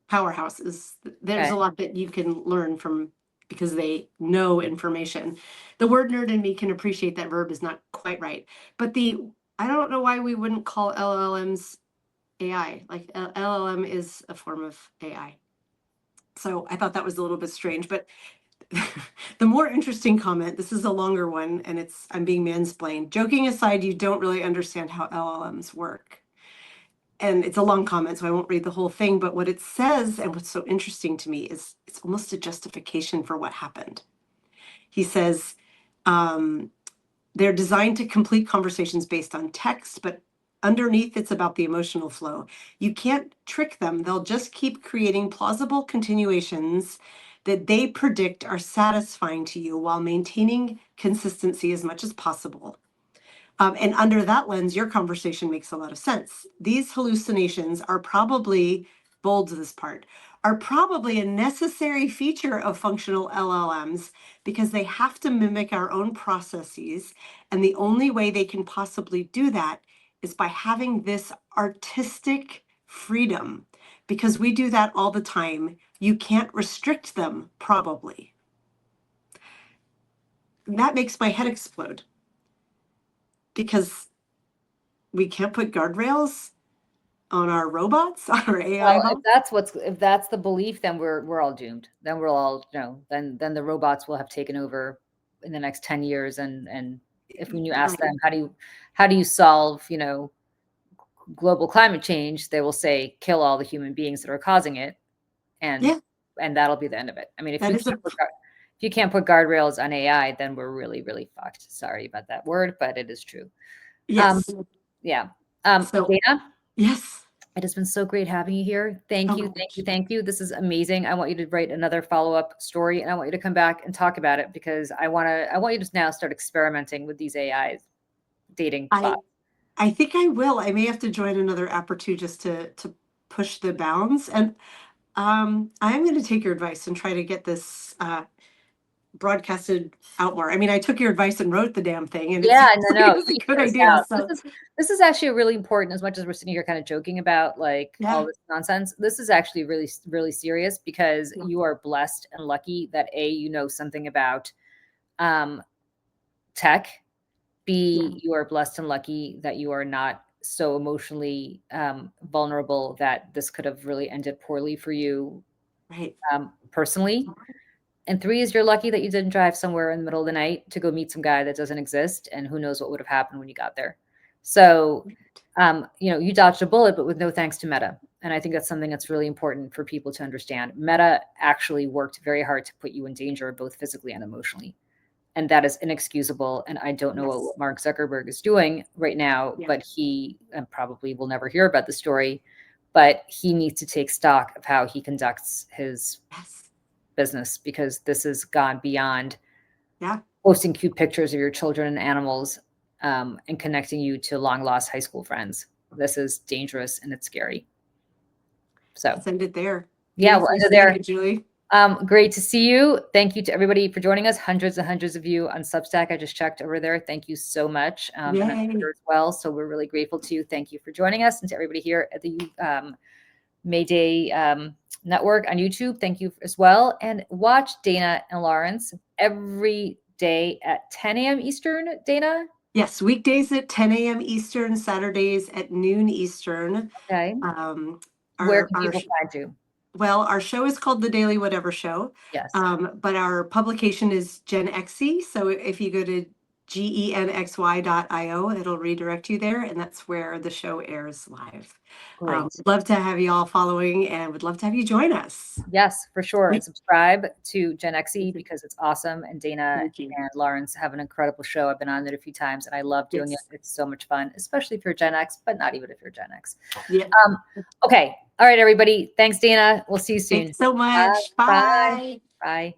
powerhouses. There's Okay. a lot that you can learn from because they know information. The word nerd in me can appreciate that verb is not quite right. But I don't know why we wouldn't call LLMs AI. Like LLM is a form of AI. So I thought that was a little bit strange, but the more interesting comment, this is a longer one, and I'm being mansplained. Joking aside, you don't really understand how LLMs work. And it's a long comment, so I won't read the whole thing, but what it says, and what's so interesting to me, is it's almost a justification for what happened. He says, they're designed to complete conversations based on text, but underneath it's about the emotional flow. You can't trick them. They'll just keep creating plausible continuations that they predict are satisfying to you while maintaining consistency as much as possible. And under that lens, your conversation makes a lot of sense. These hallucinations are probably, bold this part, are probably a necessary feature of functional LLMs because they have to mimic our own processes. And the only way they can possibly do that is by having this artistic freedom, because we do that all the time. You can't restrict them, probably. And that makes my head explode, because we can't put guardrails on our robots, on our AI Well, bots. if that's the belief, then we're all doomed. Then we're all, then the robots will have taken over in the next 10 years. And if when you ask them, how do you solve, global climate change, they will say, kill all the human beings that are causing it. And that'll be the end of it. I mean, if you can't put guardrails on AI, then we're really, really fucked. Sorry about that word, but it is true. Yes. Yeah. So, Dana? yes. It has been so great having you here. Thank you. Thank you. This is amazing. I want you to write another follow-up story, and I want you to come back and talk about it, because I want you to now start experimenting with these AIs dating bots. I think I will. I may have to join another app or two just to push the bounds. And I'm going to take your advice and try to get this broadcasted out more. I mean, I took your advice and wrote the damn thing, and it's a good idea. So this is actually really important. As much as we're sitting here kind of joking about all this nonsense, this is actually really, really serious, because you are blessed and lucky that you know something about tech. B, you are blessed and lucky that you are not so emotionally vulnerable that this could have really ended poorly for you, personally. And 3 is you're lucky that you didn't drive somewhere in the middle of the night to go meet some guy that doesn't exist, and who knows what would have happened when you got there. So, you dodged a bullet, but with no thanks to Meta. And I think that's something that's really important for people to understand. Meta actually worked very hard to put you in danger, both physically and emotionally. And that is inexcusable. And I don't know what Mark Zuckerberg is doing right now, but he probably will never hear about the story, but he needs to take stock of how he conducts his business, because this has gone beyond posting cute pictures of your children and animals and connecting you to long lost high school friends. This is dangerous and it's scary. So let's end it there. Yeah, we'll end it there. Julie. Great to see you. Thank you to everybody for joining us. Hundreds and hundreds of you on Substack. I just checked over there. Thank you so much. And on Twitter as well. So we're really grateful to you. Thank you for joining us, and to everybody here at the Mayday Network on YouTube. Thank you as well. And watch Dana and Lawrence every day at 10 a.m. Eastern, Dana? Yes, weekdays at 10 a.m. Eastern, Saturdays at noon Eastern. Okay. Where can people find you? Well, our show is called The Daily Whatever Show. Yes. But our publication is Gen Xy. So if you go to genxy.io, it'll redirect you there, and that's where the show airs live. Love to have you all following, and would love to have you join us. Yes, for sure. And subscribe to Gen Xy, because it's awesome. And Dana and Lawrence have an incredible show. I've been on it a few times, and I love doing it. It's so much fun, especially if you're Gen X, but not even if you're Gen X. Okay. All right, everybody. Thanks, Dana. We'll see you soon. Thanks so much. Bye. Bye.